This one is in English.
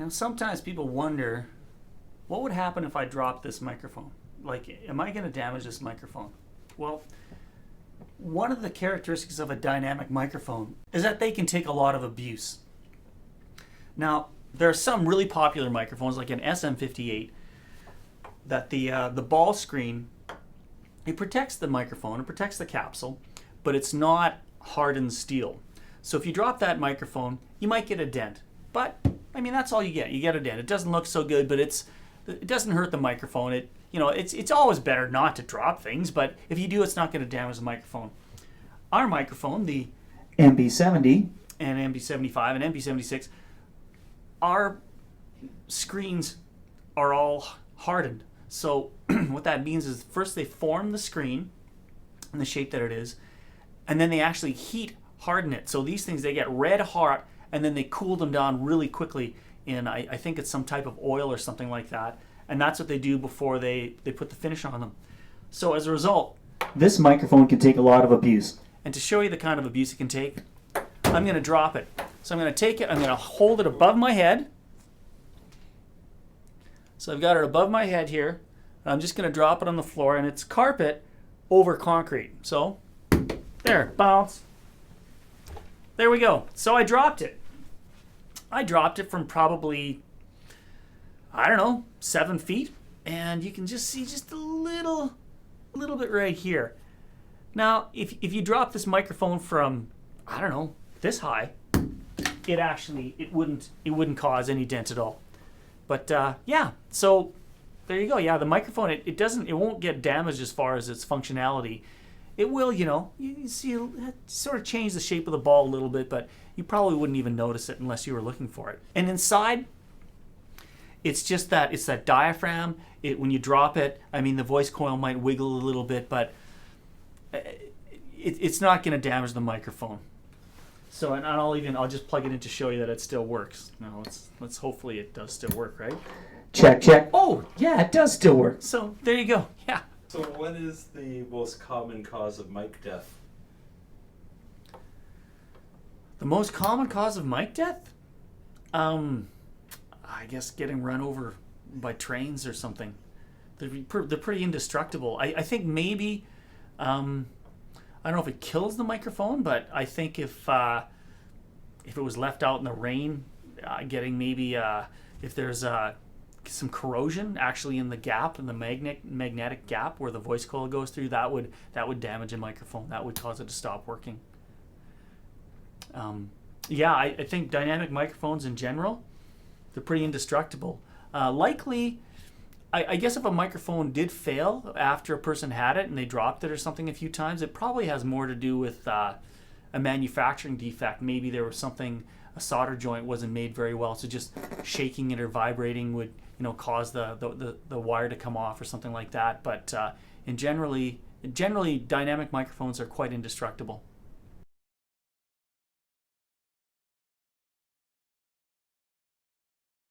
And sometimes people wonder, what would happen if I dropped this microphone? Like, am I going to damage this microphone? Well, one of the characteristics of a dynamic microphone is that they can take a lot of abuse. Now, there are some really popular microphones, like an SM58, that the ball screen, it protects the microphone, it protects the capsule, but it's not hardened steel. So if you drop that microphone, you might get a dent. But, I mean, that's all you get. You get a dent. It doesn't look so good, but it doesn't hurt the microphone. It's always better not to drop things, but if you do, it's not going to damage the microphone. Our microphone, the MB70 and MB75 and MB76, our screens are all hardened. So what that means is first they form the screen in the shape that it is, and then they actually heat harden it. So these things, they get red hot, and then they cool them down really quickly in, I think it's some type of oil or something like that. And that's what they do before they put the finish on them. So as a result, this microphone can take a lot of abuse. And to show you the kind of abuse it can take, I'm going to drop it. So I'm going to take it, I'm going to hold it above my head. So I've got it above my head here. And I'm just going to drop it on the floor, and it's carpet over concrete. So, there, bounce. There we go. So I dropped it. I dropped it from probably, I don't know, 7 feet. And you can just see just a little bit right here. Now, if you drop this microphone from, I don't know, this high, it wouldn't cause any dent at all. But yeah, so there you go. Yeah, the microphone, it won't get damaged as far as its functionality. It will, you see, it sort of change the shape of the ball a little bit, but you probably wouldn't even notice it unless you were looking for it. And inside, it's just that, it's that diaphragm. When you drop it, I mean, the voice coil might wiggle a little bit, but it's not going to damage the microphone. So, and I'll just plug it in to show you that it still works. Now, let's hopefully it does still work, right? Check. Oh, yeah, it does still work. So, there you go. Yeah. So what is the most common cause of mic death? The most common cause of mic death? I guess getting run over by trains or something. They're pretty indestructible. I think maybe, I don't know if it kills the microphone, but I think if it was left out in the rain, getting maybe, if there's some corrosion actually in the gap, in the magnetic gap where the voice coil goes through, that would damage a microphone. That would cause it to stop working. Yeah, I think dynamic microphones in general, they're pretty indestructible. Likely, I guess if a microphone did fail after a person had it and they dropped it or something a few times, it probably has more to do with a manufacturing defect. Maybe there was something, a solder joint wasn't made very well, so just shaking it or vibrating would cause the wire to come off or something like that. But generally dynamic microphones are quite indestructible.